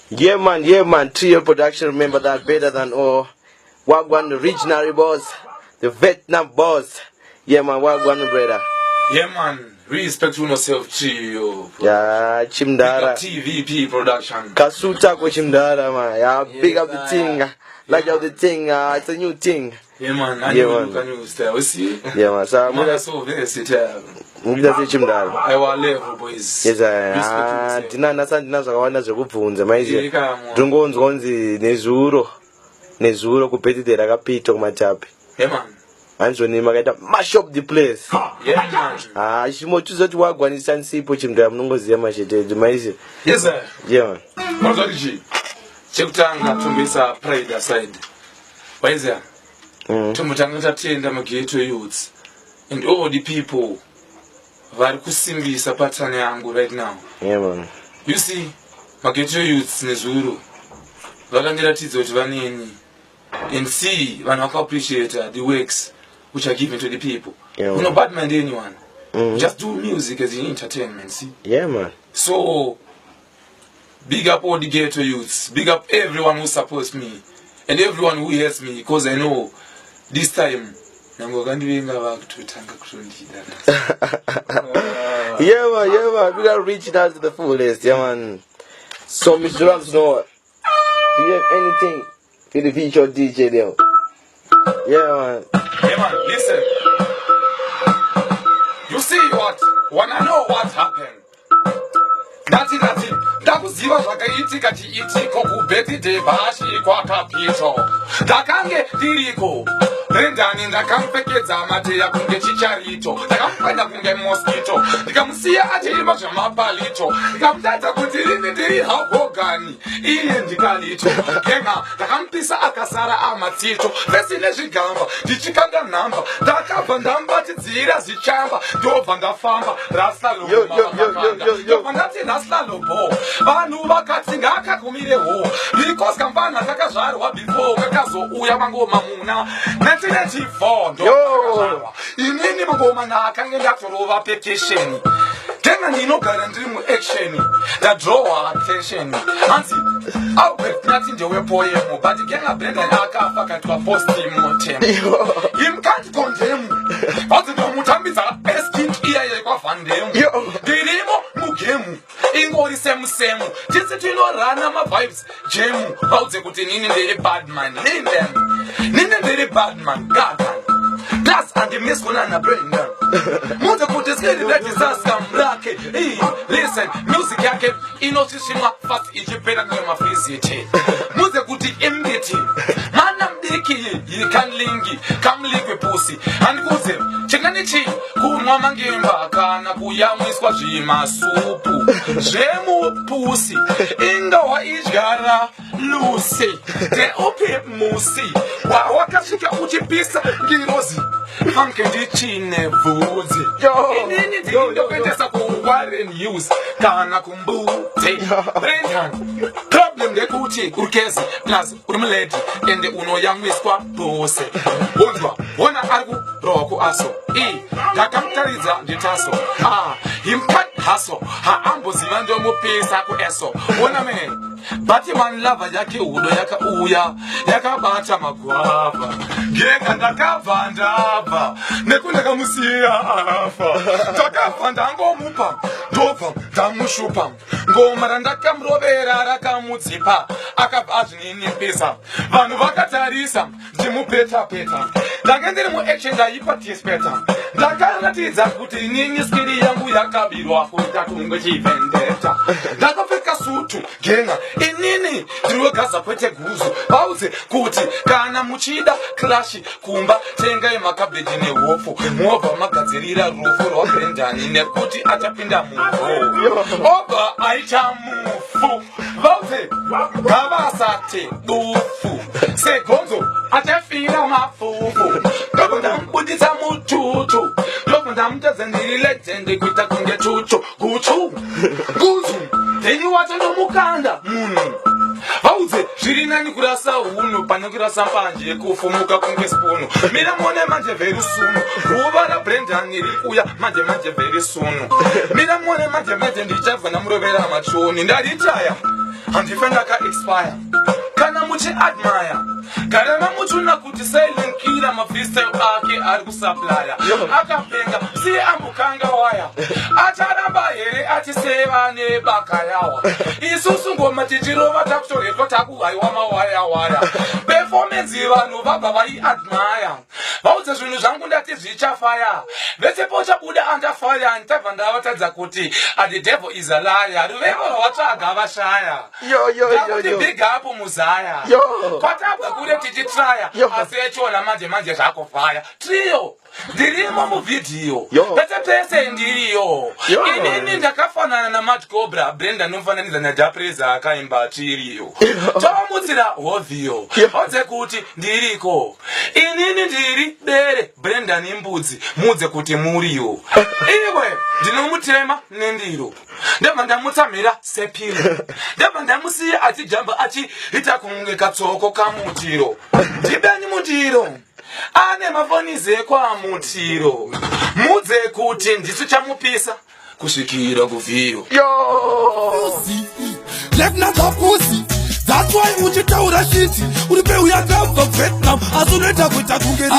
Yeah man, Trio Production, remember that better than all. Wagwan the regional boss, the Vietnam boss. Yeah man, Wagwan brother. Yeah man, respect to yourself Trio. Yeah, Chimdara. TVP Production. Kasuta ko Chimdara man. Yeah, big up the thing. Like out the thing, it's a new thing. Yeah man, I know you can stay. We see. Yeah man, so I'm gonna so versatile. Ngidase Chimdara. I want level boys. Yes dina zvakawanda zvekubvunza maizi. Ndongonzi nezuro kupetite rakapita kumatapi. Yeah man. Anzonima kaita mash up the place. Yeah man. Chimotuzoti wagwanisa nsipo Chimdara munongoziya mashetedzo maizi. Yes sir. Yeah man. Mazalichi. Chekutanga tumbisa pride aside. Waiza. Tumutanga tatenda mageto youths and all the people vari kusimbisa pattern yangu right now. Yeah man. You see, mageto youths nezuro vakandiratidza kuti vaneni and see vanhu vakaappreciate the works which are given to the people. Yeah, you know, bad mind anyone. Just do music as an entertainment, see? Yeah man. So big up all the ghetto youths, big up everyone who supports me and everyone who hears me, because I know this time yeah man, we gotta reach out to the fullest, yeah man. So Mr. Rams, do you have anything for the feature DJ there? Yeah man. Yeah man, listen. You see what? Wanna know what happened? Nati ndakuziva zvakaitika chiitiko kubirthday bashi kwakapito. Ndakange ndiriko Rendani ndakamupfekedza mateya kunge chicharito, ndakamupanda kunge mosquito, ndikamusiya achiimba zvamapalito, ndikamutadza kuti rini ndiri hahogani iye ndikalito. Kenga ndakamupisa akasara amatsito, vesi nezvigamba ndichikanga nhamba, ndakabva ndambatidzira zvichamba, ndobva ndafamba rasta ndobva ndati rasta lobo. Vanhu vakati ngakakumireho because kampani takazvarwa before kakazouya mangoma muna 1994 ndo inini mangoma nakange ndatorova petition tena ndinogara ndiri muaction ndadrawa attention hanzi Albert nati ndewe poem but kenga Brendan akafa katwa post mortem him can't condemn but ndomutambidza eskin iyaye kwa vandem ndirimo mugemu ingori same tisi tinorana ma-vibes jemu vaudze kuti nini ndiri badman nini ndiri badman gagan plus andimiskona naBrendan mudze kuti skiriretisa mrake listen music yake inosvisvinwa fast ichipera kwemafiziti mudze kuti imbiti mana mdiki yikanlingi kamlikwe pusi handikuze chinganichi kunwa mangemba kana kuyamwiswa zvimasupu zvemupusi ingawa idyara lusi teupe musi wakasvika uchipisa ngirozi anke ndichine bvudzi inini ndindokuendesa kuWarren News kana kumbudzi Brendan problem ndekuti urikezi plus uri muledi ende unoyamwiswa pose unzwa wona ari kurohwa kuaso ndakamutaridza nditaso himkat haso haamboziva ndomupisa kueso wona man Batman lava yake udo yakauya yakabata magwava ngeka ndakabva ndabva nekundakamusiya afa ndakabva ndangomupa ndobva ndamushupa ngoma randakamurovera rakamudzipa akabva azvininipisa vanhu vakatarisa ndimupetapeta ndange ndiri muaction ndaiparticipata ndakaratidza kuti nini skiri yangu yakabirwa kuita kunge chivendeta ndakapfeka sutu genga inini ndinogaza kwete guzu vaudze kuti kana muchida clash kumba tengai makabeji nehofu mobva magadzirira rufu rwaBrendan nekuti achapinda mufu obva aita mufu vaudze gavasate dufu segonzo achafira mafufu ndobva ndamubudisa mututu ndobva ndamutadza ndiri legend kuita kunge chuchu guchu guzu ndeni wacho nomukanda munhu vaudze zviri nani kurasa hunhu pane kurasa mbanje yekufumuka kunge spunu. Mira muone manje very soon guva raBrendan riri kuuya manje very soon. Mira muone manje ndichabva namurovera machoni ndaritaya handife ndaka-expire. Kana muchi admire garana muchuna kuti silent killer mafreestyle ake ari kusuplya akapenga siye ambukanga waya acharamba here achiseva nebaka yawa isusu ngoma tichirova takutoreko takuhaiwa mawaya performance vanhu vabva vai-admire vaudze zvinhu zvangu ndati zvichafaya vesepo chabuda andafaya ndichabva ndavatadza kuti the devil is a liar ruvevo rwavatsvaga vashaya ndakuti big up muzaya kwatabva kure tichitraya asi echona manje zvakofaya trio ndirimo muvhidhiyo pese ndiriyo inini ndakafanana naMatt Cobra Brendan nomufananidzwa naDapreza akaimba tiriyo tomutsira hovhiyo odze kuti ndiriko inini ndiri bere Brendan imbudzi mudze kuti muriyo iwe ndinomutema nendiro ndabva ndamutsamira sepiro ndabva ndamusiya achijamba achiita kunge katsoko kamutiro ndibeni mutiro ane mafonize kwa mutiro mudze kuti ndisu chamupisa kusvikira kuvhiyo Left not a pussy. That's why uchitaura shit uri pe uyakabva Vietnam asuneta kuita kunge